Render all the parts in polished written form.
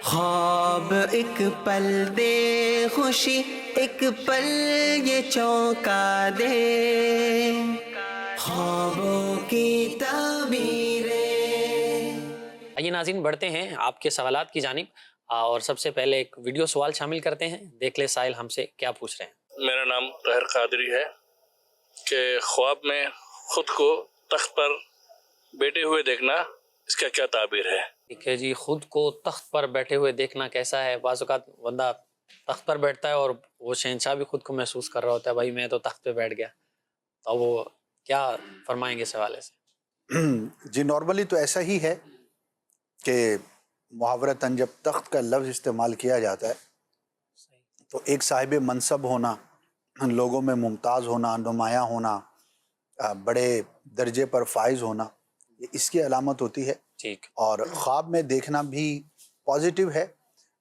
خواب ایک پل دے خوشی، ایک پل یہ چونکا دے، خوابوں کی تعبیریں۔ آئیے ناظرین بڑھتے ہیں آپ کے سوالات کی جانب، اور سب سے پہلے ایک ویڈیو سوال شامل کرتے ہیں، دیکھ لے سائل ہم سے کیا پوچھ رہے ہیں۔ میرا نام طاہر قادری ہے کہ خواب میں خود کو تخت پر بیٹھے ہوئے دیکھنا، اس کا کیا تعبیر ہے؟ ٹھیک ہے جی، خود کو تخت پر بیٹھے ہوئے دیکھنا کیسا ہے؟ بعض اوقات بندہ تخت پر بیٹھتا ہے اور وہ شہنشاہ بھی خود کو محسوس کر رہا ہوتا ہے، بھائی میں تو تخت پہ بیٹھ گیا، تو وہ کیا فرمائیں گے اس حوالے سے؟ جی نارملی تو ایسا ہی ہے کہ محاورتاً جب تخت کا لفظ استعمال کیا جاتا ہے تو ایک صاحب منصب ہونا، لوگوں میں ممتاز ہونا، نمایاں ہونا، بڑے درجے پر فائز ہونا، یہ اس کی علامت ہوتی ہے۔ ٹھیک، اور خواب میں دیکھنا بھی پازیٹیو ہے۔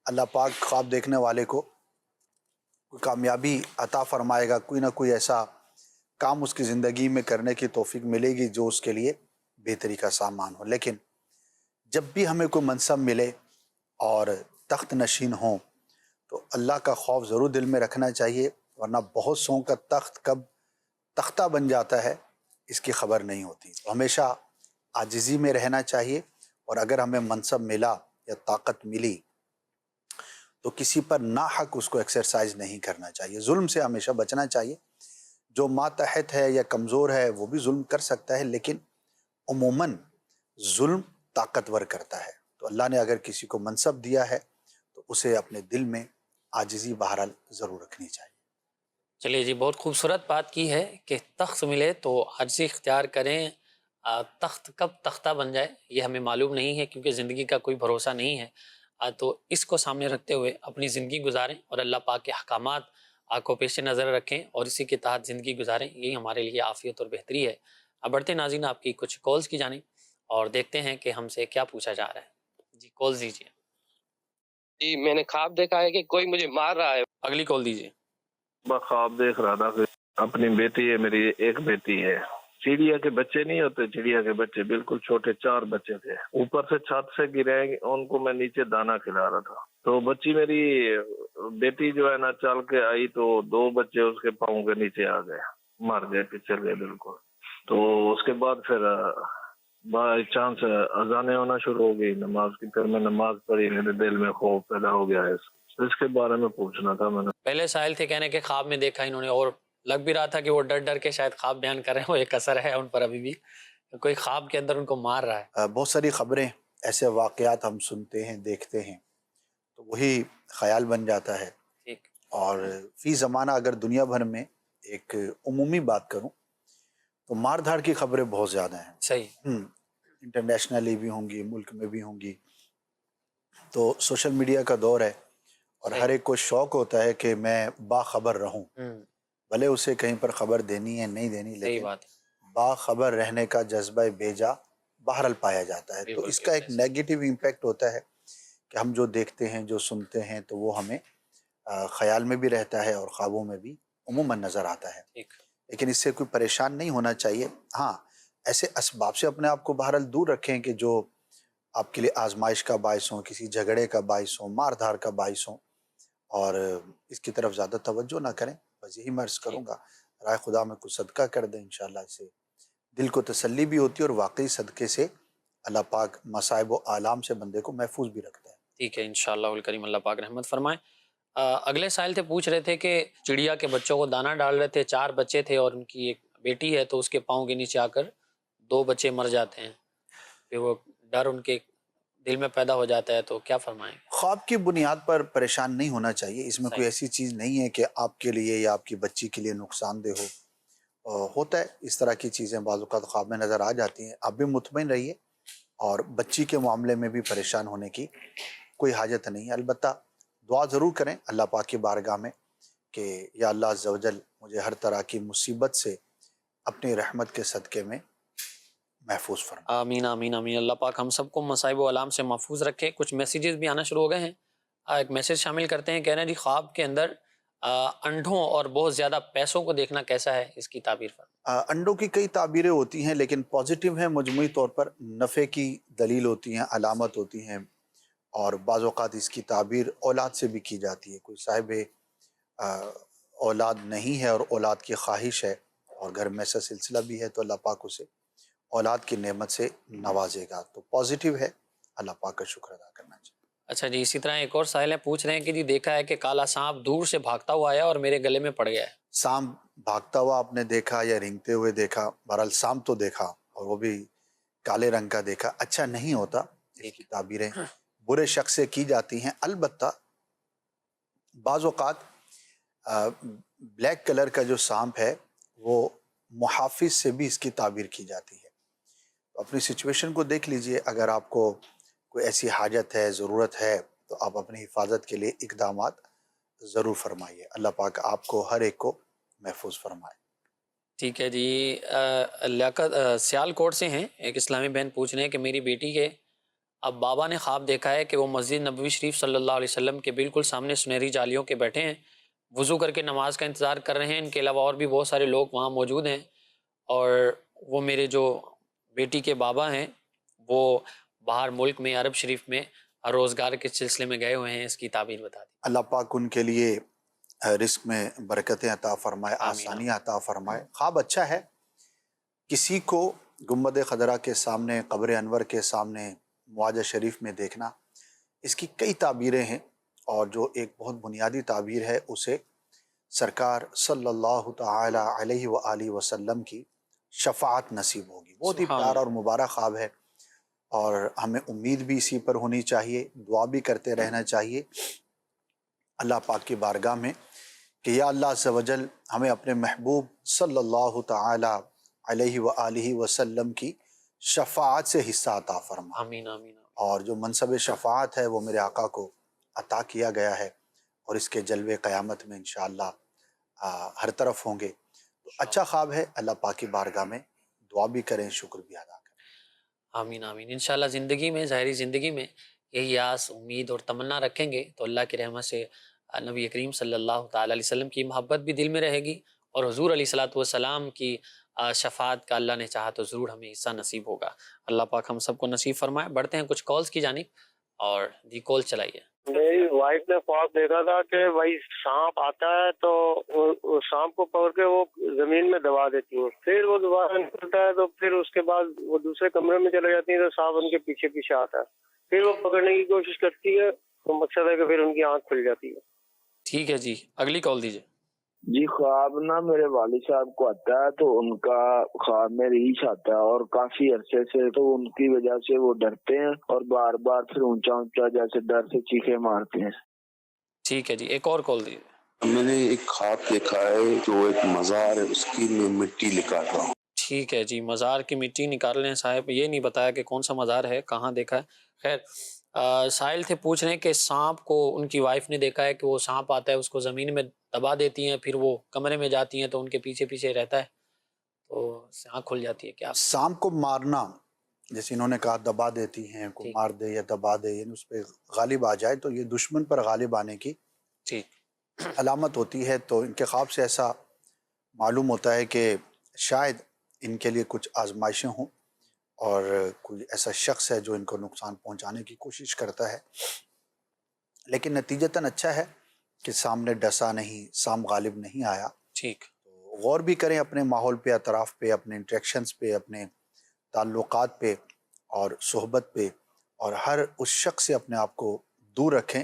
اللہ پاک خواب دیکھنے والے کو کوئی کامیابی عطا فرمائے گا، کوئی نہ کوئی ایسا کام اس کی زندگی میں کرنے کی توفیق ملے گی جو اس کے لیے بہتری کا سامان ہو۔ لیکن جب بھی ہمیں کوئی منصب ملے اور تخت نشین ہوں تو اللہ کا خوف ضرور دل میں رکھنا چاہیے، ورنہ بہت سو کا تخت کب تختہ بن جاتا ہے اس کی خبر نہیں ہوتی۔ تو ہمیشہ عاجزی میں رہنا چاہیے، اور اگر ہمیں منصب ملا یا طاقت ملی تو کسی پر ناحق اس کو ایکسرسائز نہیں کرنا چاہیے، ظلم سے ہمیشہ بچنا چاہیے۔ جو ماتحت ہے یا کمزور ہے وہ بھی ظلم کر سکتا ہے، لیکن عموماً ظلم طاقتور کرتا ہے۔ تو اللہ نے اگر کسی کو منصب دیا ہے تو اسے اپنے دل میں عاجزی بہرحال ضرور رکھنی چاہیے۔ چلیے جی، بہت خوبصورت بات کی ہے کہ تخت ملے تو عاجزی اختیار کریں۔ تخت کب تختہ بن جائے یہ ہمیں معلوم نہیں ہے، کیونکہ زندگی کا کوئی بھروسہ نہیں ہے۔ تو اس کو سامنے رکھتے ہوئے اپنی زندگی گزاریں اور اللہ پاک کے احکامات کو پیش نظر رکھیں اور اسی کے تحت زندگی گزاریں، یہی ہمارے لیے عافیت اور بہتری ہے۔ اب بڑھتے ناظرین آپ کی کچھ کالز کی جانب، اور دیکھتے ہیں کہ ہم سے کیا پوچھا جا رہا ہے۔ جی کال دیجیے۔ جی میں نے خواب دیکھا ہے کہ کوئی مجھے مار رہا ہے۔ اگلی کال دیجیے۔ میں خواب دیکھ رہا تھا کہ اپنی بیٹی ہے، میری ایک بیٹی ہے، چڑیا کے بچے نہیں ہوتے، چڑیا کے بچے بالکل چھوٹے، 4 بچے تھے، اوپر سے چھت سے گرے، ان کو میں نیچے دانا کھلا رہا تھا، تو بچی میری بیٹی جو ہے نا چل کے آئی تو 2 بچے اس کے پاؤں کے نیچے آ گئے، مر گئے، پچھل گئے بالکل۔ تو اس کے بعد پھر بائی چانس اذانیں ہونا شروع ہو گئی نماز کی، پھر میں نماز پڑھی، میرے دل میں خوف پیدا ہو گیا ہے، اس کے بارے میں پوچھنا تھا میں نے۔ پہلے سائل تھے کہنے کہ خواب میں دیکھا انہوں نے، اور لگ بھی رہا تھا کہ وہ ڈر ڈر کے شاید خواب بیان کر رہے ہیں، وہ ایک اثر ہے ان پر ابھی بھی، کوئی خواب کے اندر ان کو مار رہا ہے۔ بہت ساری خبریں، ایسے واقعات ہم سنتے ہیں، دیکھتے ہیں تو وہی خیال بن جاتا ہے۔ ٹھیک، اور فی زمانہ اگر دنیا بھر میں ایک عمومی بات کروں تو مار دھاڑ کی خبریں بہت زیادہ ہیں، صحیح، انٹرنیشنلی بھی ہوں گی، ملک میں بھی ہوں گی۔ تو سوشل میڈیا کا دور ہے اور صحیح، ہر ایک کو شوق ہوتا ہے کہ میں باخبر رہوں، بھلے اسے کہیں پر خبر دینی ہے نہیں دینی، صحیح لیکن بات ہے، باخبر رہنے کا جذبہ بیجا بہرحال پایا جاتا ہے۔ تو بالکل اس کا ایک نیگیٹو امپیکٹ ہوتا ہے کہ ہم جو دیکھتے ہیں، جو سنتے ہیں، تو وہ ہمیں خیال میں بھی رہتا ہے اور خوابوں میں بھی عموماً نظر آتا ہے۔ ٹھیک، لیکن اس سے کوئی پریشان نہیں ہونا چاہیے۔ ہاں، ایسے اسباب سے اپنے آپ کو بہرحال دور رکھیں کہ جو آپ کے لیے آزمائش کا باعث ہوں، کسی جھگڑے کا باعث ہوں، مار دھار کا باعث ہوں، اور اس کی طرف زیادہ توجہ نہ کریں۔ بس یہی میں عرض کروں گا، رائے خدا میں کچھ صدقہ کر دیں، انشاءاللہ اس سے دل کو تسلی بھی ہوتی ہے، اور واقعی صدقے سے اللہ پاک مصائب و آلام سے بندے کو محفوظ بھی رکھتا ہے۔ ٹھیک ہے، انشاءاللہ الکریم اللہ پاک رحمت فرمائے۔ اگلے سائل تھے پوچھ رہے تھے کہ چڑیا کے بچوں کو دانا ڈال رہے تھے، 4 بچے تھے اور ان کی ایک بیٹی ہے، تو اس کے پاؤں کے نیچے آ کر 2 بچے مر جاتے ہیں، پھر وہ ڈر ان کے دل میں پیدا ہو جاتا ہے، تو کیا فرمائیں گے؟ خواب کی بنیاد پر پریشان نہیں ہونا چاہیے، اس میں کوئی ایسی چیز نہیں ہے کہ آپ کے لیے یا آپ کی بچی کے لیے نقصان دہ ہو۔ ہوتا ہے اس طرح کی چیزیں بعض اوقات خواب میں نظر آ جاتی ہیں، آپ بھی مطمئن رہیے، اور بچی کے معاملے میں بھی پریشان ہونے کی کوئی حاجت نہیں ہے۔ البتہ دعا ضرور کریں اللہ پاک کی بارگاہ میں کہ یا اللہ عز و جل مجھے ہر طرح کی مصیبت سے اپنی رحمت کے صدقے میں محفوظ فرما۔ آمین آمین آمین، اللہ پاک ہم سب کو مصائب و آلام سے محفوظ رکھے۔ کچھ میسیجز بھی آنا شروع ہو گئے ہیں، ایک میسیج شامل کرتے ہیں، کہہ رہے ہیں جی خواب کے اندر انڈوں اور بہت زیادہ پیسوں کو دیکھنا کیسا ہے، اس کی تعبیر فرمائیں۔ انڈوں کی کئی تعبیریں ہوتی ہیں، لیکن پازیٹیو ہیں، مجموعی طور پر نفع کی دلیل ہوتی ہیں، علامت ہوتی ہیں، اور بعض اوقات اس کی تعبیر اولاد سے بھی کی جاتی ہے. کوئی صاحب اولاد نہیں ہے اور اولاد کی خواہش ہے اور گھر میں ایسا سلسلہ بھی ہے تو اللہ پاک اسے اولاد کی نعمت سے نوازے گا. تو پازیٹیو ہے, اللہ پاک کا شکر ادا کرنا چاہیے. اچھا جی, اسی طرح ایک اور سائل ہے, پوچھ رہے ہیں کہ جی دیکھا ہے کہ کالا سانپ دور سے بھاگتا ہوا آیا اور میرے گلے میں پڑ گیا ہے. سانپ بھاگتا ہوا آپ نے دیکھا یا رینگتے ہوئے دیکھا, بہرحال سانپ تو دیکھا اور وہ بھی کالے رنگ کا دیکھا, اچھا نہیں ہوتا. اس کی تعبیریں برے شخص سے کی جاتی ہیں. البتہ بعض اوقات بلیک کلر کا جو سانپ ہے وہ محافظ سے بھی اس کی تعبیر کی جاتی ہے. اپنی سچویشن کو دیکھ لیجئے, اگر آپ کو کوئی ایسی حاجت ہے, ضرورت ہے, تو آپ اپنی حفاظت کے لیے اقدامات ضرور فرمائیے. اللہ پاک آپ کو ہر ایک کو محفوظ فرمائے. ٹھیک ہے جی. لیاقت سیال کوٹ سے ہیں, ایک اسلامی بہن پوچھ رہے ہیں کہ میری بیٹی کے اب بابا نے خواب دیکھا ہے کہ وہ مسجد نبوی شریف صلی اللہ علیہ وسلم کے بالکل سامنے سنہری جالیوں کے بیٹھے ہیں, وضو کر کے نماز کا انتظار کر رہے ہیں. ان کے علاوہ اور بھی بہت سارے لوگ وہاں موجود ہیں, اور وہ میرے جو بیٹی کے بابا ہیں وہ باہر ملک میں عرب شریف میں روزگار کے سلسلے میں گئے ہوئے ہیں. اس کی تعبیر بتا دیں. اللہ پاک ان کے لیے رزق میں برکتیں عطا فرمائے, آمین. آسانیاں عطا فرمائے. خواب اچھا ہے. کسی کو گنبد خضرا کے سامنے, قبر انور کے سامنے, معاجہ شریف میں دیکھنا, اس کی کئی تعبیریں ہیں, اور جو ایک بہت بنیادی تعبیر ہے اسے سرکار صلی اللہ تعالی علیہ وآلہ وسلم کی شفاعت نصیب ہوگی. بہت ہی سبحان پیارا اور اللہ. مبارک خواب ہے, اور ہمیں امید بھی اسی پر ہونی چاہیے, دعا بھی کرتے رہنا چاہیے اللہ پاک کی بارگاہ میں کہ یا اللہ عز و جل ہمیں اپنے محبوب صلی اللہ تعالی علیہ وآلہ وسلم کی شفاعت سے حصہ عطا فرما. آمین آمین. اور جو منصب شفاعت ہے وہ میرے آقا کو عطا کیا گیا ہے, اور اس کے جلوے قیامت میں انشاءاللہ ہر طرف ہوں گے. تو اچھا خواب ہے, اللہ پاک کی بارگاہ میں دعا بھی کریں, شکر بھی ادا کریں. آمین آمین. انشاءاللہ زندگی میں, ظاہری زندگی میں یہی آس, امید اور تمنا رکھیں گے تو اللہ کی رحمت سے نبی کریم صلی اللہ تعالی علیہ وسلم کی محبت بھی دل میں رہے گی, اور حضور علیہ الصلوۃ والسلام کی شفاعت کا اللہ نے چاہا تو ضرور ہمیں حصہ نصیب ہوگا. اللہ پاک ہم سب کو نصیب فرمائے. بڑھتے ہیں کچھ کالز کی جانب, اور جی کال چلائیے. میری وائف نے خواب دیکھا تھا کہ بھائی سانپ آتا ہے تو سانپ کو پکڑ کے وہ زمین میں دبا دیتی ہیں, پھر وہ دوبارہ نکلتا ہے تو پھر اس کے بعد وہ دوسرے کمرے میں چلے جاتی ہیں تو سانپ ان کے پیچھے پیچھے آتا ہے, پھر وہ پکڑنے کی کوشش کرتی ہے, تو مقصد ہے کہ پھر ان کی آنکھ کھل جاتی ہے. ٹھیک ہے جی, اگلی کال دیجیے. جی خواب نا میرے والد صاحب کو آتا ہے, تو ان کا خواب میں ریچھ آتا ہے اور کافی عرصے سے, تو ان کی وجہ سے وہ ڈرتے ہیں اور بار بار پھر اونچا اونچا جیسے ڈر سے چیخے مارتے ہیں. ٹھیک ہے جی, ایک اور کال دیجیے. میں نے ایک خواب دیکھا ہے جو ایک مزار ہے, اس کی میں مٹی نکال رہا ہوں. ٹھیک ہے جی, مزار کی مٹی نکال رہے ہیں صاحب. یہ نہیں بتایا کہ کون سا مزار ہے, کہاں دیکھا ہے. خیر, سائل تھے, پوچھ رہے ہیں کہ سانپ کو ان کی وائف نے دیکھا ہے کہ وہ سانپ آتا ہے, اس کو زمین میں دبا دیتی ہیں, پھر وہ کمرے میں جاتی ہیں تو ان کے پیچھے پیچھے رہتا ہے, تو آنکھ کھل جاتی ہے. کیا سانپ کو مارنا, جیسے انہوں نے کہا دبا دیتی ہیں, کو مار دے یا دبا دے, یعنی اس پہ غالب آ جائے, تو یہ دشمن پر غالب آنے کی ٹھیک علامت ہوتی ہے. تو ان کے خواب سے ایسا معلوم ہوتا ہے کہ شاید ان کے لیے کچھ آزمائشیں ہوں, اور کوئی ایسا شخص ہے جو ان کو نقصان پہنچانے کی کوشش کرتا ہے. لیکن نتیجتاً اچھا ہے کہ سامنے ڈسا نہیں, سانپ غالب نہیں آیا. ٹھیک. تو غور بھی کریں اپنے ماحول پہ, اطراف پہ, اپنے انٹریکشنز پہ, اپنے تعلقات پہ اور صحبت پہ, اور ہر اس شخص سے اپنے آپ کو دور رکھیں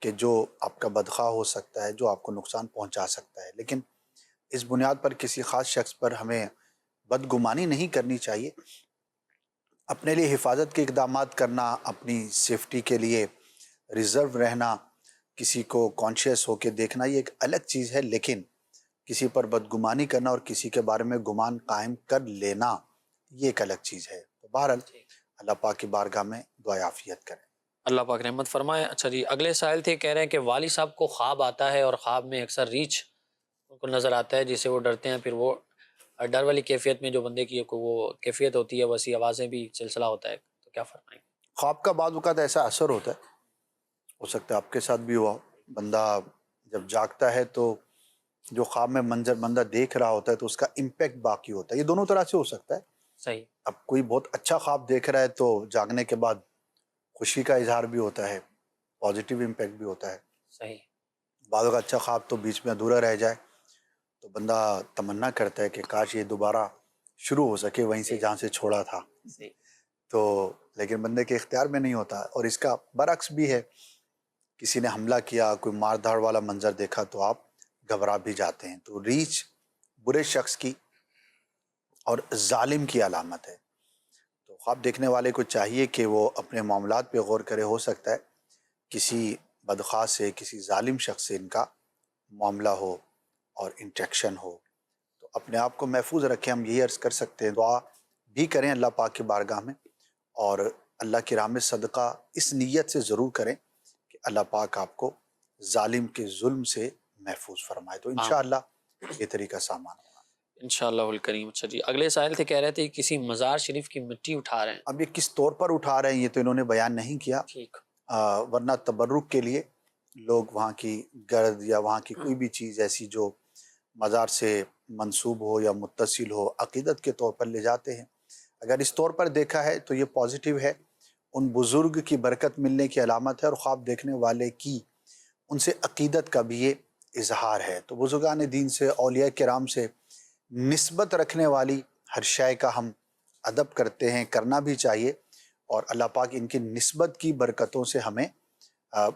کہ جو آپ کا بدخواہ ہو سکتا ہے, جو آپ کو نقصان پہنچا سکتا ہے. لیکن اس بنیاد پر کسی خاص شخص پر ہمیں بدگمانی نہیں کرنی چاہیے. اپنے لیے حفاظت کے اقدامات کرنا, اپنی سیفٹی کے لیے ریزرو رہنا, کسی کو کانشیس ہو کے دیکھنا, یہ ایک الگ چیز ہے. لیکن کسی پر بدگمانی کرنا اور کسی کے بارے میں گمان قائم کر لینا, یہ ایک الگ چیز ہے. تو بہرحال اللہ پاک کی بارگاہ میں دعا عافیت کریں, اللہ پاک رحمت فرمائے. اچھا جی, اگلے سائل تھے, کہہ رہے ہیں کہ والد صاحب کو خواب آتا ہے اور خواب میں اکثر ریچھ ان کو نظر آتا ہے جس سے وہ ڈرتے ہیں, پھر وہ ڈر والی کیفیت میں جو بندے کی وہ کیفیت ہوتی ہے, ویسی آوازیں بھی سلسلہ ہوتا ہے, تو کیا فرمائیں گے؟ خواب کا بعض اوقات ایسا اثر ہوتا ہے, ہو سکتا ہے آپ کے ساتھ بھی ہوا. بندہ جب جاگتا ہے تو جو خواب میں منظر بندہ دیکھ رہا ہوتا ہے تو اس کا امپیکٹ باقی ہوتا ہے. یہ دونوں طرح سے ہو سکتا ہے. صحیح. اب کوئی بہت اچھا خواب دیکھ رہا ہے تو جاگنے کے بعد خوشی کا اظہار بھی ہوتا ہے، پازیٹیو امپیکٹ بھی ہوتا ہے. صحیح. بعض اوقات اچھا خواب تو بیچ میں ادھورا رہ جائے تو بندہ تمنا کرتا ہے کہ کاش یہ دوبارہ شروع ہو سکے وہیں سے جہاں سے چھوڑا تھا. صحیح. تو لیکن بندے کے اختیار میں نہیں ہوتا. اور اس کا برعکس بھی ہے، کسی نے حملہ کیا، کوئی مار دھاڑ والا منظر دیکھا تو آپ گھبرا بھی جاتے ہیں. تو ریچھ برے شخص کی اور ظالم کی علامت ہے. تو خواب دیکھنے والے کو چاہیے کہ وہ اپنے معاملات پہ غور کرے. ہو سکتا ہے کسی بدخواہ سے، کسی ظالم شخص سے ان کا معاملہ ہو اور انٹریکشن ہو. تو اپنے آپ کو محفوظ رکھیں. ہم یہی عرض کر سکتے ہیں، دعا بھی کریں اللہ پاک کی بارگاہ میں، اور اللہ کی راہ میں صدقہ اس نیت سے ضرور کریں کہ اللہ پاک آپ کو ظالم کے ظلم سے محفوظ فرمائے. تو انشاءاللہ یہ طریقہ سامان ہوگا انشاءاللہ الکریم. اچھا جی، اگلے سائل تھے، کہہ رہے تھے کسی مزار شریف کی مٹی اٹھا رہے ہیں. اب یہ کس طور پر اٹھا رہے ہیں یہ تو انہوں نے بیان نہیں کیا. ٹھیک. ورنہ تبرک کے لیے لوگ وہاں کی گرد یا وہاں کی کوئی بھی چیز ایسی جو مزار سے منسوب ہو یا متصل ہو عقیدت کے طور پر لے جاتے ہیں. اگر اس طور پر دیکھا ہے تو یہ پازیٹیو ہے، ان بزرگ کی برکت ملنے کی علامت ہے، اور خواب دیکھنے والے کی ان سے عقیدت کا بھی یہ اظہار ہے. تو بزرگان دین سے، اولیاء کرام سے نسبت رکھنے والی ہر شے کا ہم ادب کرتے ہیں، کرنا بھی چاہیے. اور اللہ پاک ان کی نسبت کی برکتوں سے ہمیں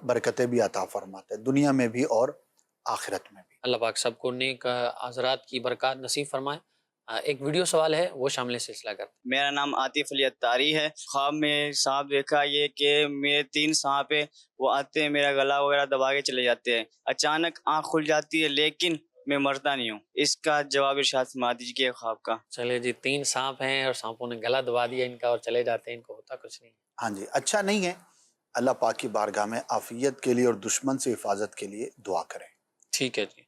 برکتیں بھی عطا فرماتے ہیں، دنیا میں بھی اور آخرت میں بھی. اللہ پاک سب کو نیک حضرات کی برکات نصیب فرمائے. ایک ویڈیو سوال ہے، وہ شامل سلسلہ کرتے ہیں. میرا نام عاطف علی اتاری ہے. خواب میں سانپ دیکھا یہ کہ میرے 3 سانپ ہیں، وہ آتے ہیں میرا گلا وغیرہ دبا کے چلے جاتے ہیں. اچانک آنکھ کھل جاتی ہے لیکن میں مرتا نہیں ہوں. اس کا جواب ارشاد فرما دیجیے خواب کا. چلے جی، 3 سانپ ہیں اور سانپوں نے گلا دبا دیا ان کا اور چلے جاتے ہیں، ان کو ہوتا کچھ نہیں. ہاں جی، اچھا نہیں ہے. اللہ پاک کی بارگاہ میں عافیت کے لیے اور دشمن سے حفاظت کے لیے دعا کریں. ٹھیک ہے جی،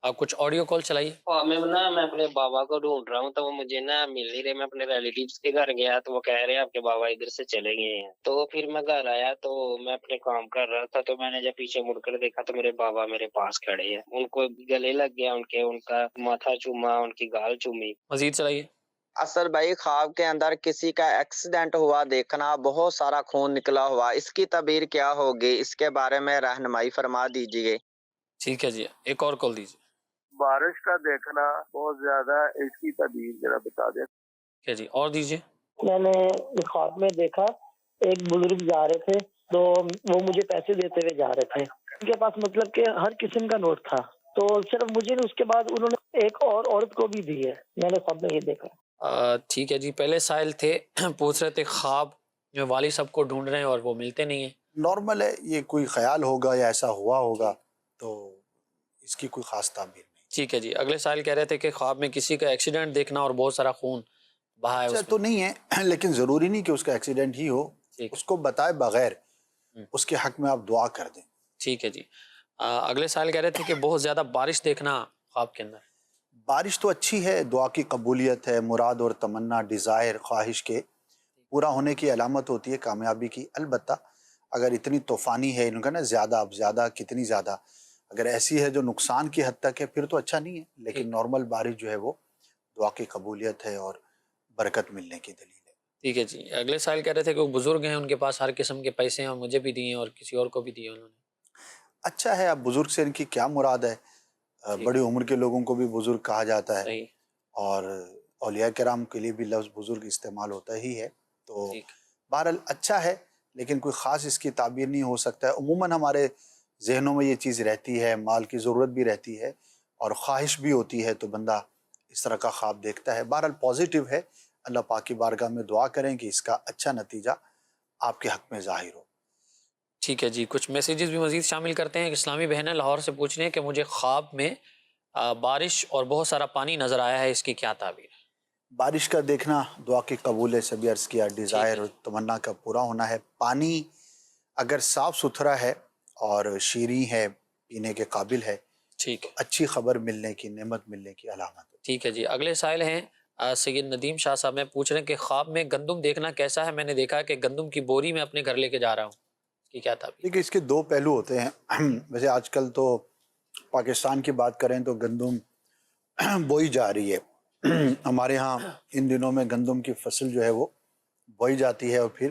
آپ کچھ آڈیو کال چلائیے. میں اپنے بابا کو ڈھونڈ رہا ہوں تو وہ مجھے مل نہیں رہے. میں اپنے ریلیٹیوز کے گھر گیا تو وہ کہہ رہے ہیں آپ کے بابا ادھر سے چلے گئے ہیں. تو پھر میں گھر آیا تو میں اپنے کام کر رہا تھا، تو میں نے جب پیچھے مڑ کر دیکھا تو میرے بابا میرے پاس کھڑے ہیں. ان کو گلے لگ گیا، ان کا ماتھا چوما، ان کی گال چومی. مزید چلائیے. اصل بھائی خواب کے اندر کسی کا ایکسیڈنٹ ہوا دیکھنا، بہت سارا خون نکلا ہوا، اس کی تعبیر کیا ہوگی؟ اس کے بارے میں رہنمائی فرما دیجیے. ٹھیک ہے جی، ایک اور کال دیجیے. بارش کا دیکھنا بہت زیادہ، اس کی تعبیر ذرا بتا دیں. ٹھیک ہے جی، اور دیجیے. میں نے خواب میں دیکھا ایک بزرگ جا رہے تھے تو وہ مجھے پیسے دیتے ہوئے جا رہے تھے. ان کے پاس مطلب کہ ہر قسم کا نوٹ تھا، تو صرف مجھے اس کے بعد انہوں نے ایک اور عورت کو بھی دی ہے. میں نے خواب میں یہ دیکھا. ٹھیک ہے جی، پہلے سائل تھے، پوچھ رہے تھے خواب جو والد صاحب کو ڈھونڈ رہے ہیں اور وہ ملتے نہیں ہیں. نارمل ہے، یہ کوئی خیال ہوگا یا ایسا ہوا ہوگا، تو اس کی کوئی خاص تعبیر نہیں. ٹھیک ہے جی، اگلے سائل کہہ رہے تھے کہ خواب میں کسی کا ایکسیڈنٹ دیکھنا اور بہت سارا خون بہا ہے. اچھا تو نہیں ہے، لیکن ضروری نہیں کہ اس کا ایکسیڈنٹ ہی ہو. اس کو بتائے بغیر اس کے حق میں آپ دعا کر دیں. ٹھیک ہے جی. اگلے سائل کہہ رہے تھے کہ بہت زیادہ بارش دیکھنا خواب کے اندر. بارش تو اچھی ہے، دعا کی قبولیت ہے، مراد اور تمنا، ڈیزائر، خواہش کے پورا ہونے کی علامت ہوتی ہے، کامیابی کی. البتہ اگر اتنی طوفانی ہے، انہوں نے زیادہ، اب زیادہ کتنی زیادہ، اگر ایسی ہے جو نقصان کی حد تک ہے پھر تو اچھا نہیں ہے. لیکن نارمل بارش جو ہے وہ دعا کی قبولیت ہے اور برکت ملنے کی دلیل ہے. ٹھیک ہے جی. اگلے سائل کہہ رہے تھے کہ وہ بزرگ ہیں، ان کے پاس ہر قسم کے پیسے ہیں اور مجھے بھی دیے اور کسی اور کو بھی دیے انہوں نے. اچھا ہے. اب بزرگ سے ان کی کیا مراد ہے؟ بڑی عمر کے لوگوں کو بھی بزرگ کہا جاتا ہے. صحیح. اور اولیاء کرام کے لیے بھی لفظ بزرگ استعمال ہوتا ہی ہے. تو بہرحال اچھا ہے، لیکن کوئی خاص اس کی تعبیر نہیں ہو سکتا ہے. عموماً ہمارے ذہنوں میں یہ چیز رہتی ہے، مال کی ضرورت بھی رہتی ہے اور خواہش بھی ہوتی ہے، تو بندہ اس طرح کا خواب دیکھتا ہے. بہرحال پازیٹیو ہے. اللہ پاک کی بارگاہ میں دعا کریں کہ اس کا اچھا نتیجہ آپ کے حق میں ظاہر ہو. ٹھیک ہے جی، کچھ میسیجز بھی مزید شامل کرتے ہیں. اسلامی بہنیں لاہور سے پوچھ رہے ہیں کہ مجھے خواب میں بارش اور بہت سارا پانی نظر آیا ہے، اس کی کیا تعبیر ہے؟ بارش کا دیکھنا دعا کی قبول سے بھی عرض کیا، ڈیزائر اور تمنا کا پورا ہونا ہے. پانی اگر صاف ستھرا ہے اور شیریں ہے، پینے کے قابل ہے، ٹھیک، اچھی خبر ملنے کی، نعمت ملنے کی علامت ہے. ٹھیک ہے جی. اگلے سائل ہیں سید ندیم شاہ صاحب میں پوچھ رہے ہیں کہ خواب میں گندم دیکھنا کیسا ہے؟ میں نے دیکھا کہ گندم کی بوری میں اپنے گھر لے کے جا رہا ہوں، اس کی کیا تعبیر؟ دیکھیے اس کے 2 پہلو ہوتے ہیں. ویسے آج کل تو پاکستان کی بات کریں تو گندم بوئی جا رہی ہے. ہمارے ہاں ان دنوں میں گندم کی فصل جو ہے وہ بوئی جاتی ہے اور پھر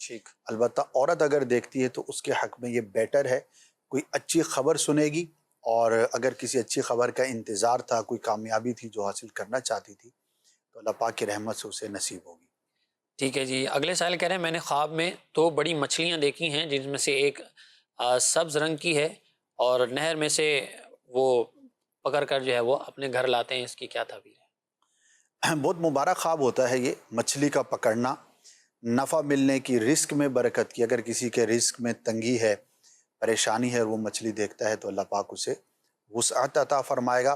ٹھیک. البتہ عورت اگر دیکھتی ہے تو اس کے حق میں یہ بیٹر ہے کوئی اچھی خبر سنے گی، اور اگر کسی اچھی خبر کا انتظار تھا، کوئی کامیابی تھی جو حاصل کرنا چاہتی تھی، تو اللہ پاک کی رحمت سے اسے نصیب ہوگی. ٹھیک ہے جی. اگلے سائل کہہ رہے ہیں میں نے خواب میں 2 بڑی مچھلیاں دیکھی ہیں جن میں سے ایک سبز رنگ کی ہے اور نہر میں سے وہ پکڑ کر جو ہے وہ اپنے گھر لاتے ہیں، اس کی کیا تعبیر ہے؟ بہت مبارک خواب ہوتا ہے یہ مچھلی کا پکڑنا، نفع ملنے کی، رزق میں برکت کی. اگر کسی کے رزق میں تنگی ہے، پریشانی ہے، وہ مچھلی دیکھتا ہے تو اللہ پاک اسے وسعت عطا فرمائے گا.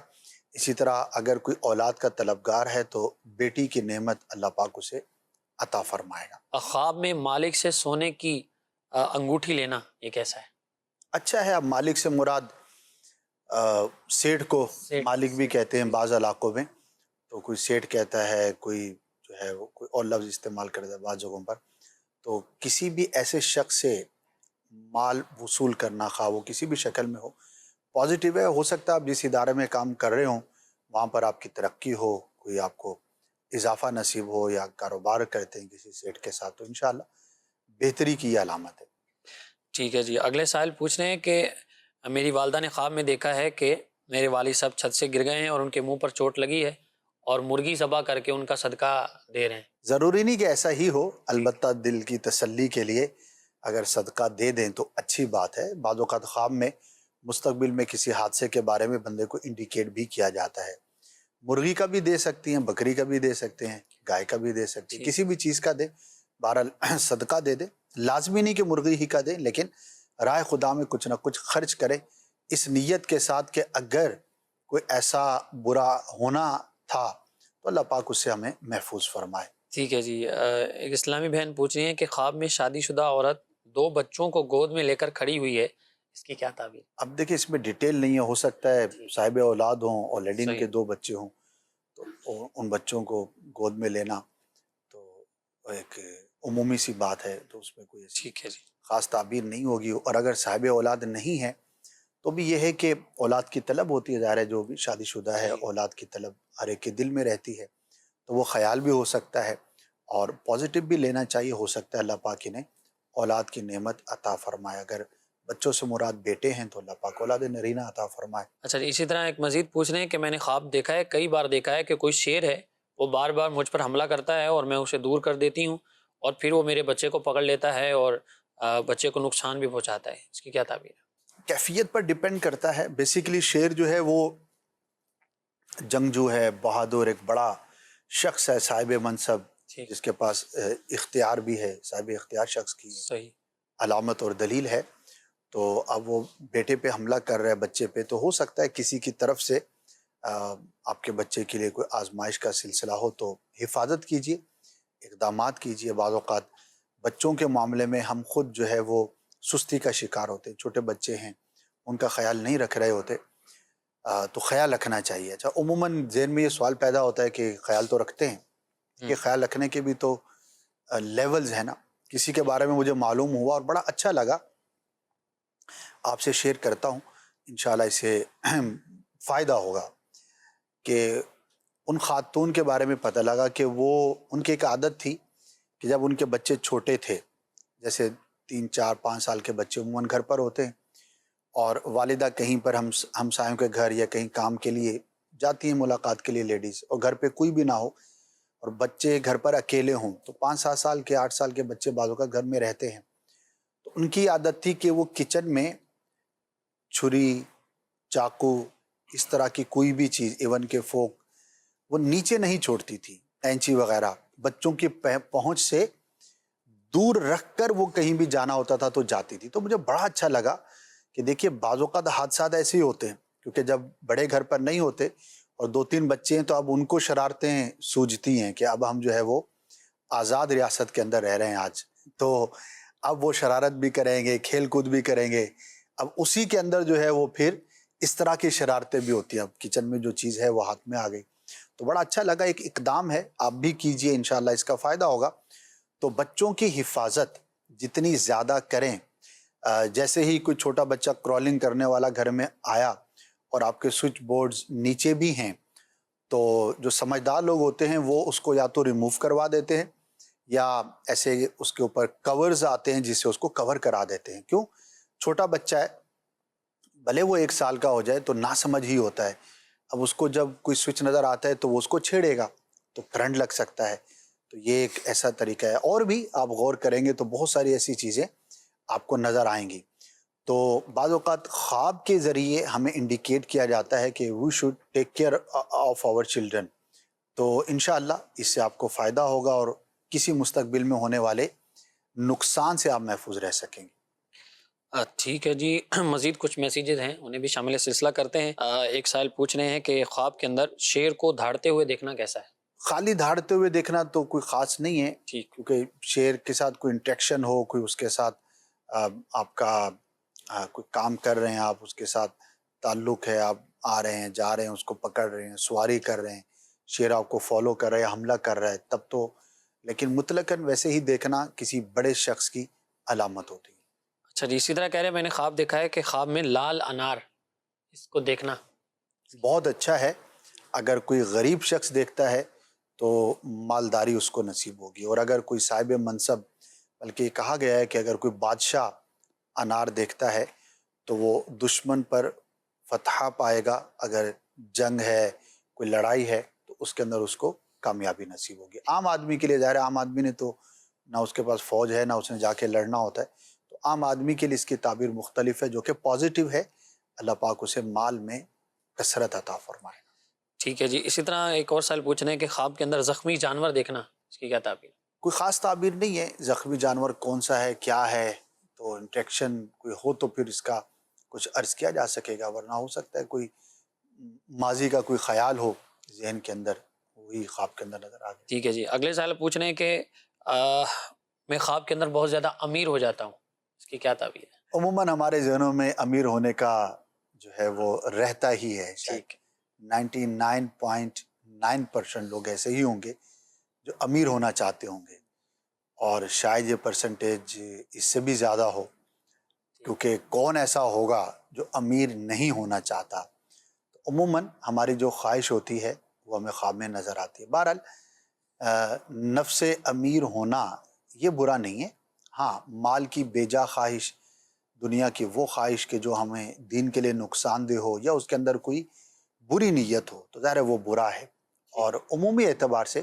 اسی طرح اگر کوئی اولاد کا طلبگار ہے تو بیٹی کی نعمت اللہ پاک اسے عطا فرمائے گا. خواب میں مالک سے سونے کی انگوٹھی لینا یہ کیسا ہے؟ اچھا ہے. اب مالک سے مراد سیٹھ کو مالک بھی کہتے ہیں بعض علاقوں میں، تو کوئی سیٹھ کہتا ہے، کوئی جو ہے وہ کوئی اور لفظ استعمال کرتا ہے بعض جگہوں پر. تو کسی بھی ایسے شخص سے مال وصول کرنا، خواہ وہ کسی بھی شکل میں ہو، پازیٹیو ہے. ہو سکتا ہے آپ جس ادارے میں کام کر رہے ہوں وہاں پر آپ کی ترقی ہو، کوئی آپ کو اضافہ نصیب ہو، یا کاروبار کرتے ہیں کسی سیٹ کے ساتھ، تو انشاءاللہ بہتری کی یہ علامت ہے. ٹھیک ہے جی. اگلے سائل پوچھ رہے ہیں کہ میری والدہ نے خواب میں دیکھا ہے کہ میرے والد صاحب چھت سے گر گئے ہیں اور ان کے منہ پر چوٹ لگی ہے اور مرغی ذبح کر کے ان کا صدقہ دے رہے ہیں. ضروری نہیں کہ ایسا ہی ہو، البتہ دل کی تسلی کے لیے اگر صدقہ دے دیں تو اچھی بات ہے. بعض اوقات خواب میں مستقبل میں کسی حادثے کے بارے میں بندے کو انڈیکیٹ بھی کیا جاتا ہے. مرغی کا بھی دے سکتی ہیں، بکری کا بھی دے سکتے ہیں، گائے کا بھی دے سکتے ہیں، کسی بھی چیز کا دیں، بہرحال صدقہ دے دیں. لازمی نہیں کہ مرغی ہی کا دیں، لیکن راہ خدا میں کچھ نہ کچھ خرچ کریں اس نیت کے ساتھ کہ اگر کوئی ایسا برا ہونا تھا تو اللہ پاک اس سے ہمیں محفوظ فرمائے. ٹھیک ہے جی. ایک اسلامی بہن پوچھ رہی ہیں کہ خواب میں شادی شدہ عورت 2 بچوں کو گود میں لے کر کھڑی ہوئی ہے، اس کی کیا تعبیر؟ اب دیکھیں اس میں ڈیٹیل نہیں ہے، ہو سکتا ہے صاحب اولاد ہوں اور لیڈین کے 2 بچے ہوں، تو ان بچوں کو گود میں لینا تو ایک عمومی سی بات ہے، تو اس میں کوئی ٹھیک ہے جی خاص تعبیر نہیں ہوگی. اور اگر صاحب اولاد نہیں ہے تو بھی یہ ہے کہ اولاد کی طلب ہوتی ہے. ظاہر ہے جو بھی شادی شدہ ہے اولاد کی طلب ہر ایک کے دل میں رہتی ہے، تو وہ خیال بھی ہو سکتا ہے اور پازیٹیو بھی لینا چاہیے. ہو سکتا ہے اللہ پاک نے اولاد کی نعمت عطا فرمائے. اگر بچوں سے مراد بیٹے ہیں تو اللہ پاک اولاد نرینہ عطا فرمائے. اچھا جی. اسی طرح ایک مزید پوچھ رہے ہیں کہ میں نے خواب دیکھا ہے، کئی بار دیکھا ہے کہ کوئی شیر ہے وہ بار بار مجھ پر حملہ کرتا ہے اور میں اسے دور کر دیتی ہوں اور پھر وہ میرے بچے کو پکڑ لیتا ہے اور بچے کو نقصان بھی پہنچاتا ہے، اس کی کیا تعبیر ہے؟ کیفیت پر ڈیپینڈ کرتا ہے. بیسیکلی شیر جو ہے وہ جنگجو ہے، بہادر، ایک بڑا شخص ہے، صاحب منصب، جس کے پاس اختیار بھی ہے، صاحب اختیار شخص کی صحیح علامت اور دلیل ہے. تو اب وہ بیٹے پہ حملہ کر رہا ہے، بچے پہ، تو ہو سکتا ہے کسی کی طرف سے آپ کے بچے کے لیے کوئی آزمائش کا سلسلہ ہو، تو حفاظت کیجیے، اقدامات کیجیے. بعض اوقات بچوں کے معاملے میں ہم خود جو ہے وہ سستی کا شکار ہوتے ہیں. چھوٹے بچے ہیں، ان کا خیال نہیں رکھ رہے ہوتے، تو خیال رکھنا چاہیے. اچھا، عموماً ذہن میں یہ سوال پیدا ہوتا ہے کہ خیال تو رکھتے ہیں، کہ خیال رکھنے کے بھی تو لیولز ہیں نا. کسی کے بارے میں مجھے معلوم ہوا اور بڑا اچھا لگا، آپ سے شیئر کرتا ہوں، انشاءاللہ اسے فائدہ ہوگا. کہ ان خاتون کے بارے میں پتہ لگا کہ وہ ان کی ایک عادت تھی کہ جب ان کے بچے چھوٹے تھے، جیسے 3 4 5 سال کے بچے عموماً گھر پر ہوتے ہیں اور والدہ کہیں پر ہمسایوں کے گھر یا کہیں کام کے لیے جاتی ہیں ملاقات کے لیے لیڈیز، اور گھر پہ کوئی بھی نہ ہو اور بچے گھر پر اکیلے ہوں، تو 5 7 سال کے 8 سال کے بچے بعضوں کا گھر میں رہتے ہیں. تو ان کی عادت تھی کہ وہ کچن میں چھری، چاقو، اس طرح کی کوئی بھی چیز، ایون کہ فوک، وہ نیچے نہیں چھوڑتی تھی. اینچی وغیرہ بچوں کی پہنچ سے دور رکھ کر وہ کہیں بھی جانا ہوتا تھا تو جاتی تھی. تو مجھے بڑا اچھا لگا کہ دیکھیے بعض اوقات حادثات ایسے ہی ہوتے ہیں، کیونکہ جب بڑے گھر پر نہیں ہوتے اور 2 3 بچے ہیں تو اب ان کو شرارتیں سوجتی ہیں کہ اب ہم جو ہے وہ آزاد ریاست کے اندر رہ رہے ہیں آج، تو اب وہ شرارت بھی کریں گے، کھیل کود بھی کریں گے. اب اسی کے اندر جو ہے وہ پھر اس طرح کی شرارتیں بھی ہوتی ہیں. اب کچن میں جو چیز ہے وہ ہاتھ میں آ گئی، تو بڑا اچھا لگا. ایک اقدام ہے، آپ بھی کیجئے، انشاءاللہ اس کا فائدہ ہوگا. تو بچوں کی حفاظت جتنی زیادہ کریں، جیسے ہی کوئی چھوٹا بچہ کرالنگ کرنے والا گھر میں آیا اور آپ کے سوئچ بورڈز نیچے بھی ہیں، تو جو سمجھدار لوگ ہوتے ہیں وہ اس کو یا تو ریموو کروا دیتے ہیں یا ایسے اس کے اوپر کورز آتے ہیں جس سے اس کو کور کرا دیتے ہیں. کیوں؟ چھوٹا بچہ ہے، بھلے وہ 1 سال کا ہو جائے تو ناسمجھ ہی ہوتا ہے. اب اس کو جب کوئی سوئچ نظر آتا ہے تو وہ اس کو چھیڑے گا تو کرنٹ لگ سکتا ہے. تو یہ ایک ایسا طریقہ ہے. اور بھی آپ غور کریں گے تو بہت ساری ایسی چیزیں آپ کو نظر آئیں گی. تو بعض اوقات خواب کے ذریعے ہمیں انڈیکیٹ کیا جاتا ہے کہ we should take care of our children. تو انشاءاللہ اس سے آپ کو فائدہ ہوگا اور کسی مستقبل میں ہونے والے نقصان سے آپ محفوظ رہ سکیں گے. ٹھیک ہے جی. مزید کچھ میسیجز ہیں انہیں بھی شامل سلسلہ کرتے ہیں. ایک سائل پوچھ رہے ہیں کہ خواب کے اندر شیر کو دھاڑتے ہوئے دیکھنا کیسا ہے؟ خالی دھاڑتے ہوئے دیکھنا تو کوئی خاص نہیں ہے، کیونکہ شیر کے ساتھ کوئی انٹریکشن ہو، کوئی اس کے ساتھ آپ کا کوئی کام کر رہے ہیں، آپ اس کے ساتھ تعلق ہے، آپ آ رہے ہیں جا رہے ہیں اس کو پکڑ رہے ہیں، سواری کر رہے ہیں، شیر آپ کو فالو کر رہا ہے، حملہ کر رہا ہے، تب تو. لیکن مطلقاً ویسے ہی دیکھنا کسی بڑے شخص کی علامت ہوتی ہے. اچھا جی. اسی طرح کہہ رہے ہیں میں نے خواب دیکھا ہے کہ خواب میں لال انار، اس کو دیکھنا بہت اچھا ہے. اگر کوئی غریب شخص دیکھتا ہے تو مالداری اس کو نصیب ہوگی، اور اگر کوئی صاحب منصب، بلکہ یہ کہا گیا ہے کہ اگر کوئی بادشاہ انار دیکھتا ہے تو وہ دشمن پر فتح پائے گا. اگر جنگ ہے، کوئی لڑائی ہے تو اس کے اندر اس کو کامیابی نصیب ہوگی. عام آدمی کے لیے ظاہر ہے، عام آدمی نے تو نہ اس کے پاس فوج ہے، نہ اس نے جا کے لڑنا ہوتا ہے، تو عام آدمی کے لیے اس کی تعبیر مختلف ہے جو کہ پازیٹیو ہے. اللہ پاک اسے مال میں کثرت عطا فرمائے. ٹھیک ہے جی. اسی طرح ایک اور سوال پوچھ رہے ہیں کہ خواب کے اندر زخمی جانور دیکھنا، اس کی کیا تعبیر؟ کوئی خاص تعبیر نہیں ہے. زخمی جانور کون سا ہے، کیا ہے، تو انٹریکشن کوئی ہو تو پھر اس کا کچھ عرض کیا جا سکے گا، ورنہ ہو سکتا ہے کوئی ماضی کا کوئی خیال ہو ذہن کے اندر، وہی خواب کے اندر نظر آ گیا. ٹھیک ہے جی. اگلے سوال پوچھ رہے ہیں کہ میں خواب کے اندر بہت زیادہ امیر ہو جاتا ہوں، اس کی کیا تعبیر ہے؟ عموماً ہمارے ذہنوں میں امیر ہونے کا جو ہے وہ رہتا ہی ہے. شاید 99.9% لوگ ایسے ہی ہوں گے جو امیر ہونا چاہتے ہوں گے، اور شاید یہ پرسنٹیج اس سے بھی زیادہ ہو، کیونکہ کون ایسا ہوگا جو امیر نہیں ہونا چاہتا. عموماً ہماری جو خواہش ہوتی ہے وہ ہمیں خواب میں نظر آتی ہے. بہرحال نفس امیر ہونا یہ برا نہیں ہے. ہاں، مال کی بیجا خواہش، دنیا کی وہ خواہش کہ جو ہمیں دین کے لیے نقصان دہ ہو یا اس کے اندر کوئی بری نیت ہو، تو ظاہر ہے وہ برا ہے. اور عمومی اعتبار سے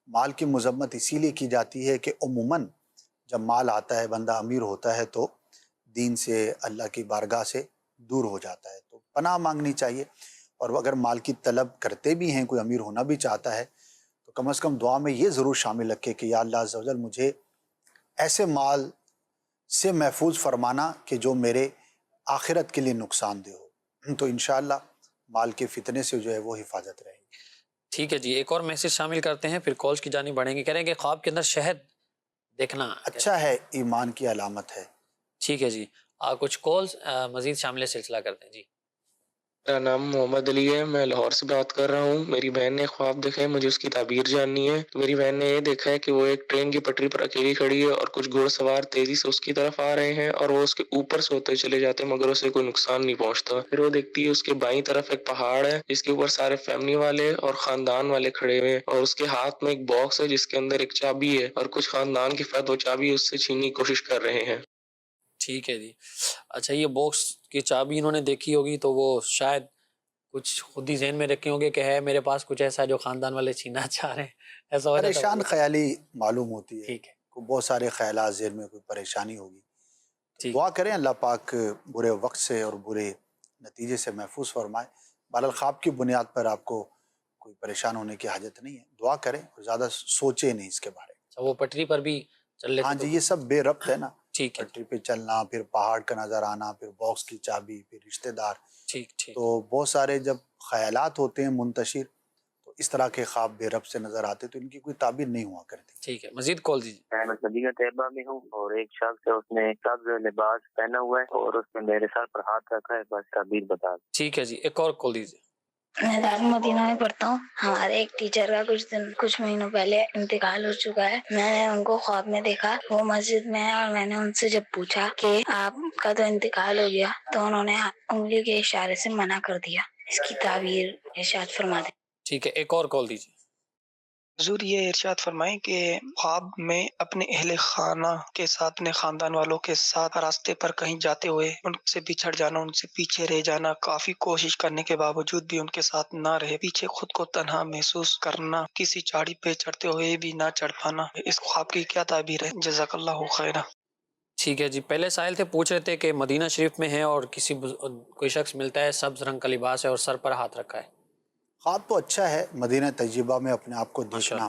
مال کی مذمت اسی لیے کی جاتی ہے کہ عموماً جب مال آتا ہے، بندہ امیر ہوتا ہے تو دین سے، اللہ کی بارگاہ سے دور ہو جاتا ہے. تو پناہ مانگنی چاہیے. اور اگر مال کی طلب کرتے بھی ہیں، کوئی امیر ہونا بھی چاہتا ہے، تو کم از کم دعا میں یہ ضرور شامل رکھے کہ یا اللہ عز و جل مجھے ایسے مال سے محفوظ فرمانا کہ جو میرے آخرت کے لیے نقصان دہ ہو. تو انشاءاللہ مال کے فتنے سے جو ہے وہ حفاظت رہے گی. ٹھیک ہے جی. ایک اور میسج شامل کرتے ہیں، پھر کالز کی جانب بڑھیں گے. کہہ رہے ہیں کہ خواب کے اندر شہد دیکھنا اچھا ہے، ایمان کی علامت ہے. ٹھیک ہے جی. کچھ کالز مزید شامل سلسلہ کرتے ہیں جی. میرا نام محمد علی ہے، میں لاہور سے بات کر رہا ہوں. میری بہن نے خواب دیکھا ہے، مجھے اس کی تعبیر جاننی ہے. تو میری بہن نے یہ دیکھا ہے کہ وہ ایک ٹرین کی پٹری پر اکیلی کھڑی ہے اور کچھ گھوڑ سوار تیزی سے اس کی طرف آ رہے ہیں اور وہ اس کے اوپر سے ہوتے چلے جاتے ہیں مگر اسے کوئی نقصان نہیں پہنچتا. پھر وہ دیکھتی ہے اس کے بائیں طرف ایک پہاڑ ہے جس کے اوپر سارے فیملی والے اور خاندان والے کھڑے ہوئے ہیں، اور اس کے ہاتھ میں ایک باکس ہے جس کے اندر ایک چابی ہے اور کچھ خاندان کے فرد وہ چابی اس سے چھیننے کی کوشش کر رہے ہیں. ٹھیک ہے جی. اچھا، یہ باکس کی چابی انہوں نے دیکھی ہوگی تو وہ شاید کچھ خود ہی ذہن میں رکھے ہوں گے کہ ہے میرے پاس کچھ ایسا جو خاندان والے چھیننا چاہ رہے ہیں. ایسا ہو جاتا ہے. پریشان خیالی معلوم ہوتی ہے. ٹھیک ہے. بہت سارے خیالات ذہن میں، کوئی پریشانی ہوگی. دعا کریں اللہ پاک برے وقت سے اور برے نتیجے سے محفوظ فرمائے. بہرحال خواب کی بنیاد پر آپ کو کوئی پریشان ہونے کی حاجت نہیں ہے. دعا کریں اور زیادہ سوچیں نہیں اس کے بارے میں. وہ پٹری پر بھی چل لیتے. ہاں جی، یہ سب بے ربط ہے نا. ٹھیک ہے. پٹری پہ چلنا، پھر پہاڑ کا نظر آنا، پھر باکس کی چابی، پھر رشتہ دار. ٹھیک ٹھیک. تو بہت سارے جب خیالات ہوتے ہیں منتشر تو اس طرح کے خواب بے ربط سے نظر آتے تو ان کی کوئی تعبیر نہیں ہوا کرتی. ٹھیک ہے. مزید کال دیجیے. میں مدینہ طیبہ میں ہوں اور ایک شخص ہے، اس نے سبز لباس پہنا ہوا ہے اور اس نے میرے سر پر ہاتھ رکھا ہے. بس تعبیر بتا. ٹھیک ہے جی. ایک اور کال دیجیے. میں دار مدینہ میں پڑھتا ہوں. ہمارے ایک ٹیچر کا کچھ مہینوں پہلے انتقال ہو چکا ہے. میں نے ان کو خواب میں دیکھا، وہ مسجد میں ہے، اور میں نے ان سے جب پوچھا کہ آپ کا تو انتقال ہو گیا تو انہوں نے انگلی کے اشارے سے منع کر دیا. اس کی تعبیر ارشاد فرما دیں. ٹھیک ہے. ایک اور کال دیجیے. حضور یہ ارشاد فرمائیں کہ خواب میں اپنے اہل خانہ کے ساتھ اپنے خاندان والوں کے ساتھ راستے پر کہیں جاتے ہوئے ان سے بچھڑ جانا، ان سے پیچھے رہ جانا، کافی کوشش کرنے کے باوجود بھی ان کے ساتھ نہ رہے، پیچھے خود کو تنہا محسوس کرنا، کسی چاڑی پہ چڑھتے ہوئے بھی نہ چڑھ پانا، اس خواب کی کیا تعبیر ہے؟ جزاک اللہ خیرہ۔ ٹھیک ہے جی، پہلے سائل تھے پوچھ رہے تھے کہ مدینہ شریف میں ہیں اور کوئی شخص ملتا ہے، سبز رنگ کا لباس ہے اور سر پر ہاتھ رکھا ہے۔ خواب تو اچھا ہے، مدینہ طیبہ میں اپنے آپ کو دیکھنا،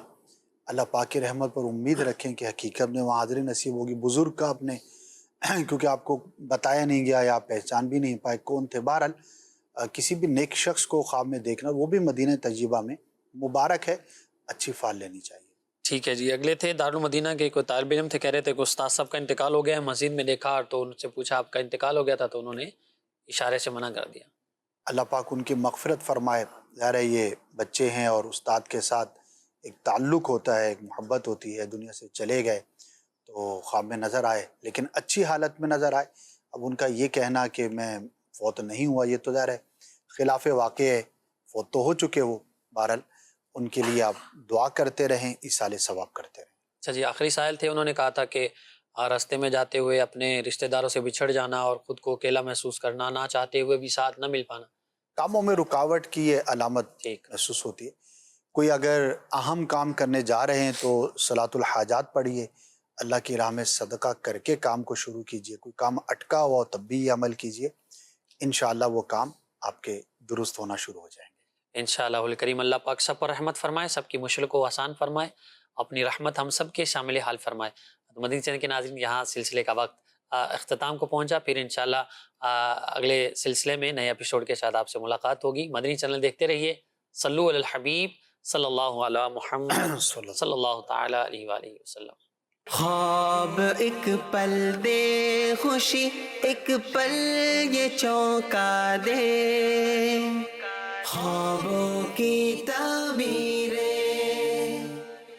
اللہ پاک کی رحمت پر امید رکھیں کہ حقیقت میں وہاں حاضری نصیب ہوگی۔ بزرگ کا اپنے کیونکہ آپ کو بتایا نہیں گیا یا آپ پہچان بھی نہیں پائے کون تھے، بہرحال کسی بھی نیک شخص کو خواب میں دیکھنا، وہ بھی مدینہ طیبہ میں، مبارک ہے، اچھی فال لینی چاہیے۔ ٹھیک ہے جی، اگلے تھے دارالمدینہ کے کوئی طالب علم تھے، کہہ رہے تھے کہ استاد صاحب کا انتقال ہو گیا ہے، مسجد میں دیکھا تو ان سے پوچھا آپ کا انتقال ہو گیا تھا، تو انہوں نے اشارے سے منع کر دیا۔ اللہ پاک ان کی مغفرت فرمائے۔ ظاہر ہے یہ بچے ہیں اور استاد کے ساتھ ایک تعلق ہوتا ہے، ایک محبت ہوتی ہے، دنیا سے چلے گئے تو خواب میں نظر آئے لیکن اچھی حالت میں نظر آئے۔ اب ان کا یہ کہنا کہ میں فوت نہیں ہوا، یہ تو ظاہر ہے خلاف واقع ہے، فوت تو ہو چکے وہ، بہرحال ان کے لیے آپ دعا کرتے رہیں، ایصال ثواب کرتے رہیں۔ اچھا جی، آخری سائل تھے، انہوں نے کہا تھا کہ راستے میں جاتے ہوئے اپنے رشتہ داروں سے بچھڑ جانا اور خود کو اکیلا محسوس کرنا، نہ چاہتے ہوئے بھی ساتھ نہ مل پانا۔ کاموں میں رکاوٹ کی یہ علامت محسوس ہوتی ہے۔ کوئی اگر اہم کام کرنے جا رہے ہیں تو صلاۃ الحاجات پڑھیے، اللہ کی راہ میں صدقہ کر کے کام کو شروع کیجئے، کوئی کام اٹکا ہوا تب بھی یہ عمل کیجئے، انشاءاللہ وہ کام آپ کے درست ہونا شروع ہو جائیں گے۔ انشاءاللہ الکریم اللہ پاک سب پر رحمت فرمائے، سب کی مشکل کو آسان فرمائے، اپنی رحمت ہم سب کے شامل حال فرمائے۔ مدنی چینل کے ناظرین، یہاں سلسلے کا وقت اختتام کو پہنچا، پھر انشاءاللہ اگلے سلسلے میں نئے ایپیسوڈ کے ساتھ آپ سے ملاقات ہوگی۔ مدنی چینل دیکھتے رہیے۔ صلو علی الحبیب صلی اللہ علی محمد صلی اللہ تعالی علیہ وآلہ وسلم۔ خواب ایک پل دے خوشی، ایک پل یہ چونکا دے، خوابوں کی تعبیر